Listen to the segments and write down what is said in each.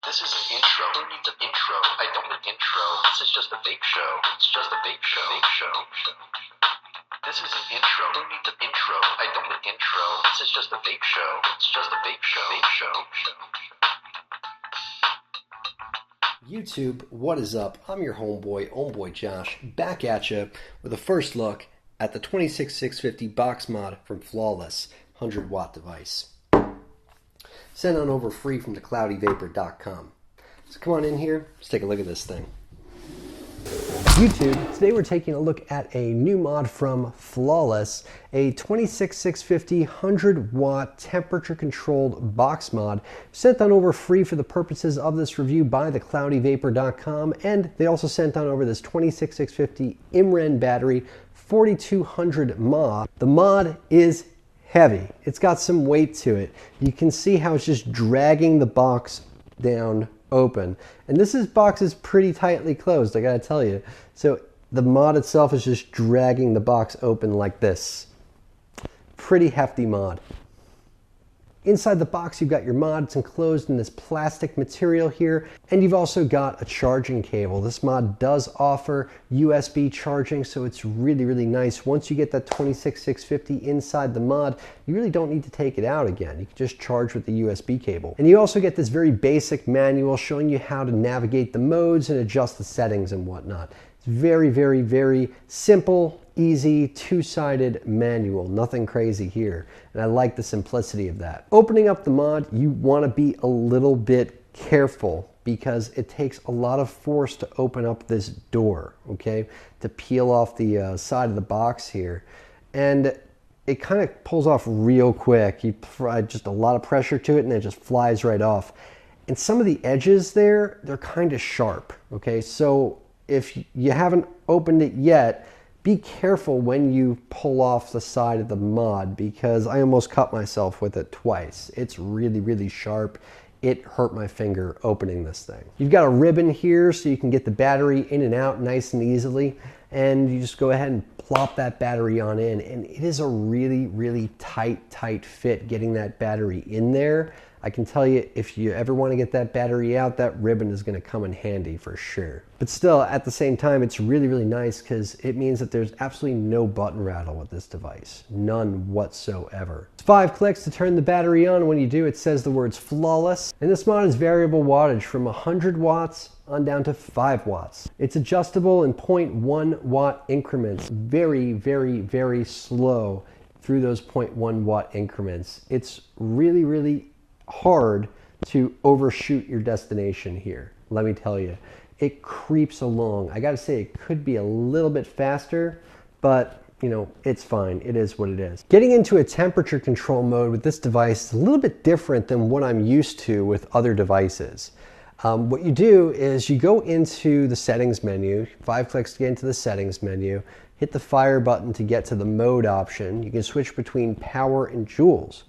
This is an intro. Who needs an intro? I don't need an intro. This is just a vape show. It's just a vape show. Vape show. This is an intro. Who needs an intro? I don't need an intro. This is just a vape show. It's just a vape show. Vape show. YouTube, what is up? I'm your homeboy Josh, back at you with a first look at the 26650 box mod from Flawless 100-watt device. Sent on over free from thecloudyvapor.com. So come on in here, let's take a look at this thing. YouTube, today we're taking a look at a new mod from Flawless, a 26650 100-watt temperature-controlled box mod, sent on over free for the purposes of this review by thecloudyvapor.com, and they also sent on over this 26650 IMREN battery, 4200 mAh. The mod is heavy. It's got some weight to it. You can see how it's just dragging the box down open. And this box is pretty tightly closed, I gotta tell you. So the mod itself is just dragging the box open like this. Pretty hefty mod. Inside the box you've got your mod. It's enclosed in this plastic material here, and you've also got a charging cable. This mod does offer USB charging, so it's really nice. Once you get that 26650 inside the mod, you really don't need to take it out again. You can just charge with the USB cable. And you also get this very basic manual showing you how to navigate the modes and adjust the settings and whatnot. It's very simple, easy, two-sided manual. Nothing crazy here. And I like the simplicity of that. Opening up the mod, you want to be a little bit careful because it takes a lot of force to open up this door, okay? To peel off the side of the box here. And it kind of pulls off real quick. You apply just a lot of pressure to it and it just flies right off. And some of the edges there, they're kind of sharp, okay? So if you haven't opened it yet, be careful when you pull off the side of the mod because I almost cut myself with it twice. It's really sharp. It hurt my finger opening this thing. You've got a ribbon here so you can get the battery in and out nice and easily, and you just go ahead and plop that battery on in, and it is a really tight fit getting that battery in there. I can tell you, if you ever want to get that battery out, that ribbon is going to come in handy for sure. But still, at the same time, it's really nice because it means that there's absolutely no button rattle with this device. None whatsoever. It's 5 clicks to turn the battery on. When you do, it says the words Flawless. And this mod is variable wattage from 100 watts on down to 5 watts. It's adjustable in 0.1 watt increments. Very slow through those 0.1 watt increments. It's really hard to overshoot your destination here. Let me tell you, it creeps along. I gotta say, it could be a little bit faster, but you know, it's fine. It is what it is. Getting into a temperature control mode with this device is a little bit different than what I'm used to with other devices. What you do is you go into the settings menu, 5 clicks to get into the settings menu, hit the fire button to get to the mode option. You can switch between power and joules.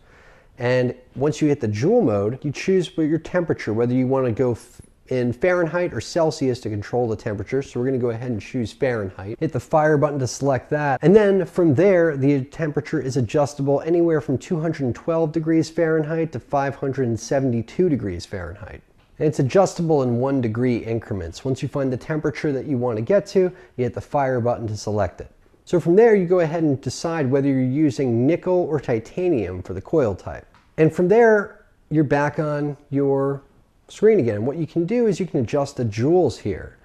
And once you hit the joule mode, you choose your temperature, whether you want to go in Fahrenheit or Celsius to control the temperature. So we're going to go ahead and choose Fahrenheit. Hit the fire button to select that. And then from there, the temperature is adjustable anywhere from 212 degrees Fahrenheit to 572 degrees Fahrenheit. And it's adjustable in 1 degree increments. Once you find the temperature that you want to get to, you hit the fire button to select it. So from there, you go ahead and decide whether you're using nickel or titanium for the coil type. And from there, you're back on your screen again. What you can do is you can adjust the joules here.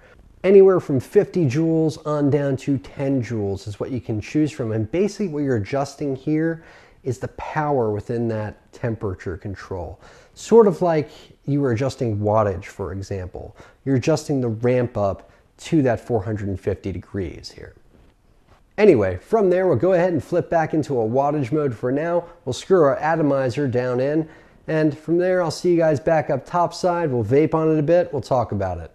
Anywhere from 50 joules on down to 10 joules is what you can choose from. And basically what you're adjusting here is the power within that temperature control. Sort of like you were adjusting wattage, for example. You're adjusting the ramp up to that 450 degrees here. Anyway, from there, we'll go ahead and flip back into a wattage mode for now. We'll screw our atomizer down in, and from there, I'll see you guys back up top side. We'll vape on it a bit. We'll talk about it.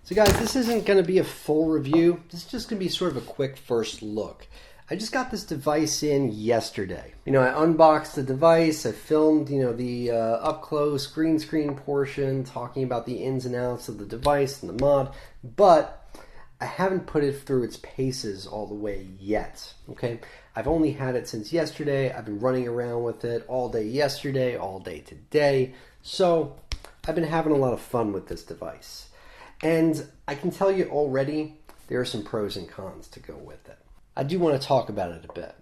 So guys, this isn't going to be a full review. This is just going to be sort of a quick first look. I just got this device in yesterday. You know, I unboxed the device. I filmed, the up close green screen portion, talking about the ins and outs of the device and the mod, but I haven't put it through its paces all the way yet, okay? I've only had it since yesterday. I've been running around with it all day yesterday, all day today. So I've been having a lot of fun with this device. And I can tell you already, there are some pros and cons to go with it. I do want to talk about it a bit.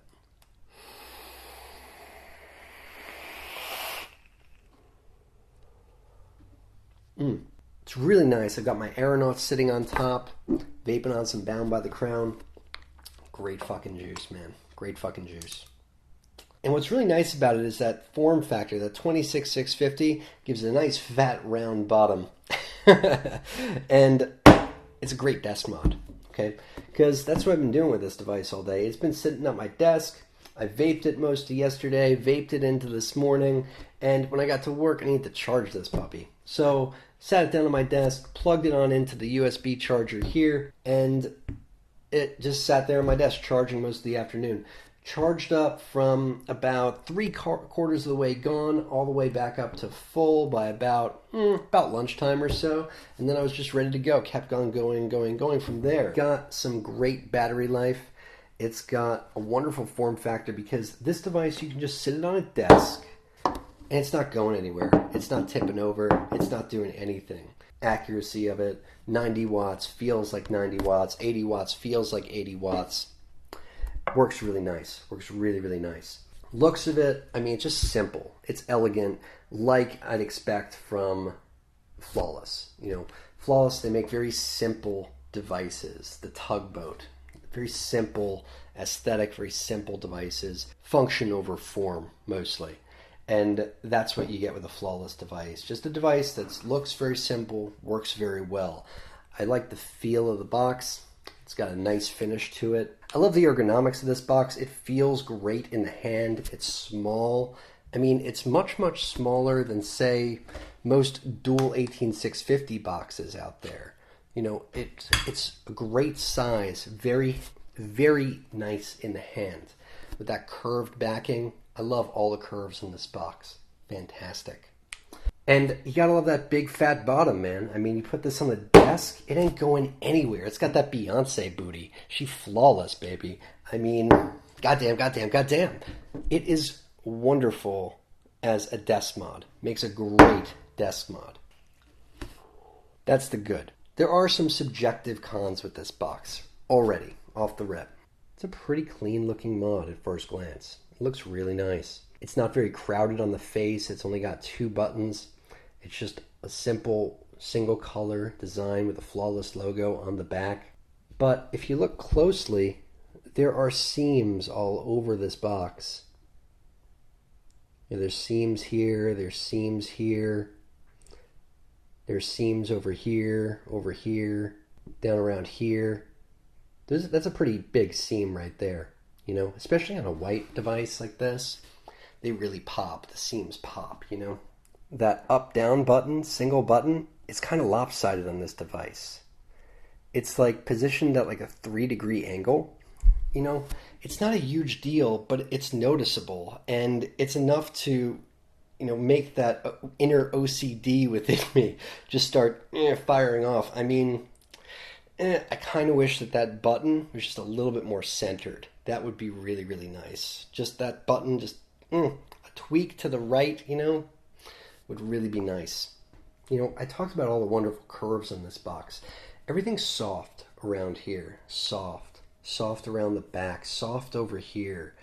It's really nice. I've got my aeronaut sitting on top, vaping on some Bound by the Crown. Great fucking juice, man. Great fucking juice. And what's really nice about it is that form factor, that 26650, gives it a nice fat round bottom. And it's a great desk mod, okay? Because that's what I've been doing with this device all day. It's been sitting at my desk. I vaped it most of yesterday, vaped it into this morning, and when I got to work, I needed to charge this puppy. So, sat it down on my desk, plugged it on into the USB charger here, and it just sat there on my desk charging most of the afternoon. Charged up from about 3/4 of the way gone, all the way back up to full by about lunchtime or so, and then I was just ready to go. Kept on going from there. Got some great battery life. It's got a wonderful form factor because this device, you can just sit it on a desk and it's not going anywhere. It's not tipping over. It's not doing anything. Accuracy of it, 90 watts feels like 90 watts, 80 watts feels like 80 watts. Works really nice. Works really, really nice. Looks of it, I mean, it's just simple. It's elegant, like I'd expect from Flawless. You know, Flawless, they make very simple devices. The Tugboat. Very simple aesthetic, very simple devices. Function over form, mostly. And that's what you get with a Flawless device. Just a device that looks very simple, works very well. I like the feel of the box. It's got a nice finish to it. I love the ergonomics of this box. It feels great in the hand. It's small. I mean, it's much, much smaller than, say, most dual 18650 boxes out there. You know, it's a great size. Very, very nice in the hand. With that curved backing, I love all the curves in this box. Fantastic. And you gotta love that big fat bottom, man. I mean, you put this on the desk, it ain't going anywhere. It's got that Beyonce booty. She flawless, baby. I mean, goddamn. It is wonderful as a desk mod. Makes a great desk mod. That's the good. There are some subjective cons with this box already, off the rip. It's a pretty clean looking mod at first glance. It looks really nice. It's not very crowded on the face. It's only got 2 buttons. It's just a simple single color design with a Flawless logo on the back. But if you look closely, there are seams all over this box. Yeah, there's seams here, there's seams here, there's seams over here, down around here. That's a pretty big seam right there, you know, especially on a white device like this. They really pop. The seams pop, you know. That up-down button, single button, it's kind of lopsided on this device. It's like positioned at like a 3-degree angle. You know, it's not a huge deal, but it's noticeable. And it's enough to, you know, make that inner OCD within me just start firing off. I mean, I kind of wish that button was just a little bit more centered. That would be really, really nice. Just that button, just a tweak to the right, you know, would really be nice. You know, I talked about all the wonderful curves on this box. Everything's soft around here. Soft around the back. Soft over here.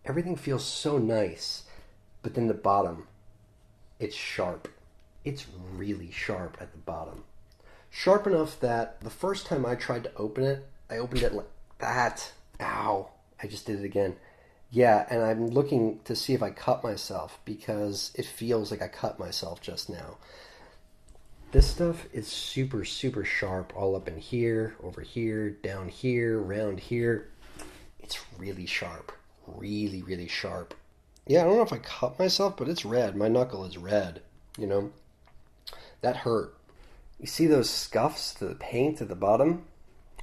Everything feels so nice. But then the bottom, it's sharp. It's really sharp at the bottom. Sharp enough that the first time I tried to open it, I opened it like that. Ow. I just did it again. Yeah, and I'm looking to see if I cut myself because it feels like I cut myself just now. This stuff is super, super sharp all up in here, over here, down here, around here. It's really sharp. Really, really sharp. Yeah, I don't know if I cut myself, but it's red. My knuckle is red, you know. That hurt. You see those scuffs to the paint at the bottom?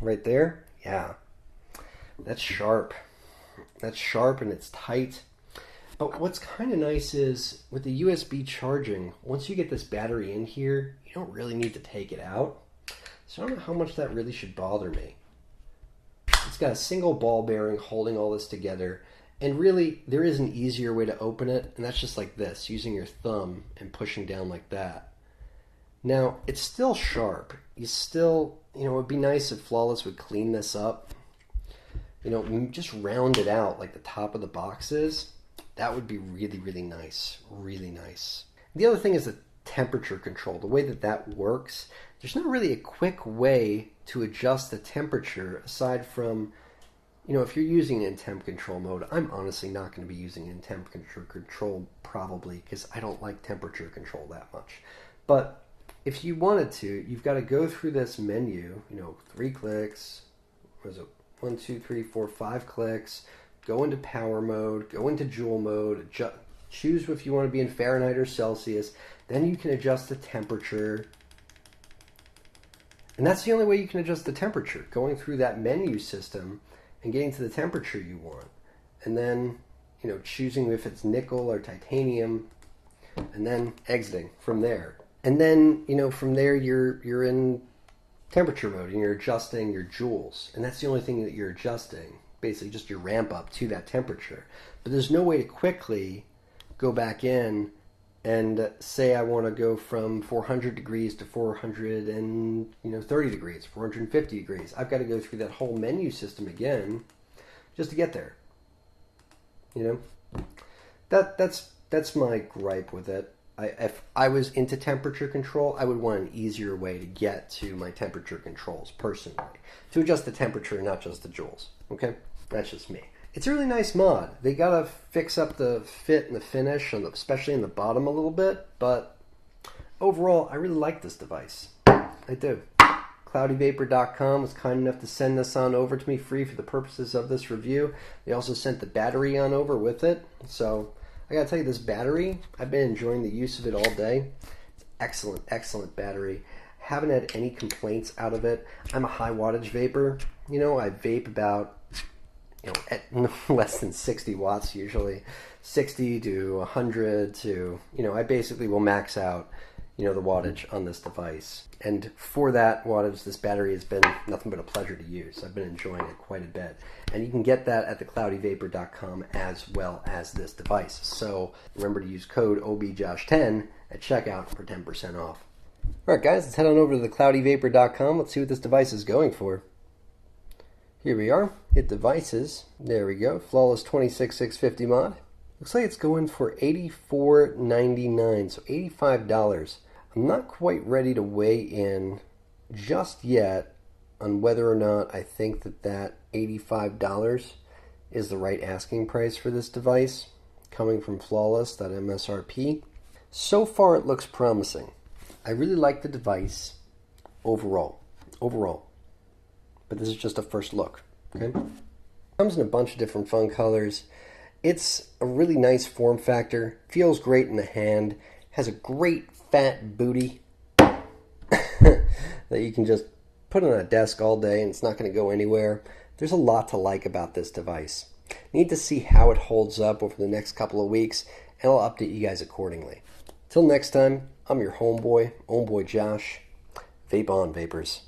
Right there? Yeah. That's sharp. That's sharp and it's tight. But what's kind of nice is with the USB charging, once you get this battery in here, you don't really need to take it out. So I don't know how much that really should bother me. It's got a single ball bearing holding all this together. And really, there is an easier way to open it, and that's just like this, using your thumb and pushing down like that. Now, it's still sharp. You still, it would be nice if Flawless would clean this up. Just round it out like the top of the box is. That would be really, really nice. Really nice. The other thing is the temperature control. The way that works, there's not really a quick way to adjust the temperature aside from, if you're using it in temp control mode. I'm honestly not going to be using it in temperature control probably because I don't like temperature control that much. But if you wanted to, you've got to go through this menu, 3 clicks, what is it? 1, 2, 3, 4, 5 clicks, go into power mode, go into joule mode, choose if you want to be in Fahrenheit or Celsius, then you can adjust the temperature. And that's the only way you can adjust the temperature, going through that menu system and getting to the temperature you want. And then, choosing if it's nickel or titanium, and then exiting from there. And then, from there you're in temperature mode and you're adjusting your joules. And that's the only thing that you're adjusting, basically just your ramp up to that temperature. But there's no way to quickly go back in and say I want to go from 400 degrees to 430 degrees, 450 degrees. I've got to go through that whole menu system again just to get there. That's my gripe with it. If I was into temperature control, I would want an easier way to get to my temperature controls personally. To adjust the temperature, not just the joules. Okay? That's just me. It's a really nice mod. They gotta fix up the fit and the finish, especially in the bottom a little bit, but overall, I really like this device. I do. CloudyVapor.com was kind enough to send this on over to me free for the purposes of this review. They also sent the battery on over with it, so I gotta tell you, this battery, I've been enjoying the use of it all day. It's excellent, excellent battery. Haven't had any complaints out of it. I'm a high wattage vapor. I vape about, at less than 60 watts usually. 60 to 100 to, I basically will max out, the wattage on this device. And for that wattage, this battery has been nothing but a pleasure to use. I've been enjoying it quite a bit. And you can get that at thecloudyvapor.com as well as this device. So remember to use code OBJOSH10 at checkout for 10% off. Alright guys, let's head on over to thecloudyvapor.com. Let's see what this device is going for. Here we are. Hit devices. There we go. Flawless 26650 mod. Looks like it's going for $84.99, so $85. I'm not quite ready to weigh in just yet on whether or not I think that $85 is the right asking price for this device, coming from Flawless, that MSRP. So far it looks promising. I really like the device overall. But this is just a first look, okay? Comes in a bunch of different fun colors. It's a really nice form factor, feels great in the hand, has a great fat booty that you can just put on a desk all day and it's not going to go anywhere. There's a lot to like about this device. Need to see how it holds up over the next couple of weeks, and I'll update you guys accordingly. Till next time, I'm your homeboy Josh. Vape on, vapors.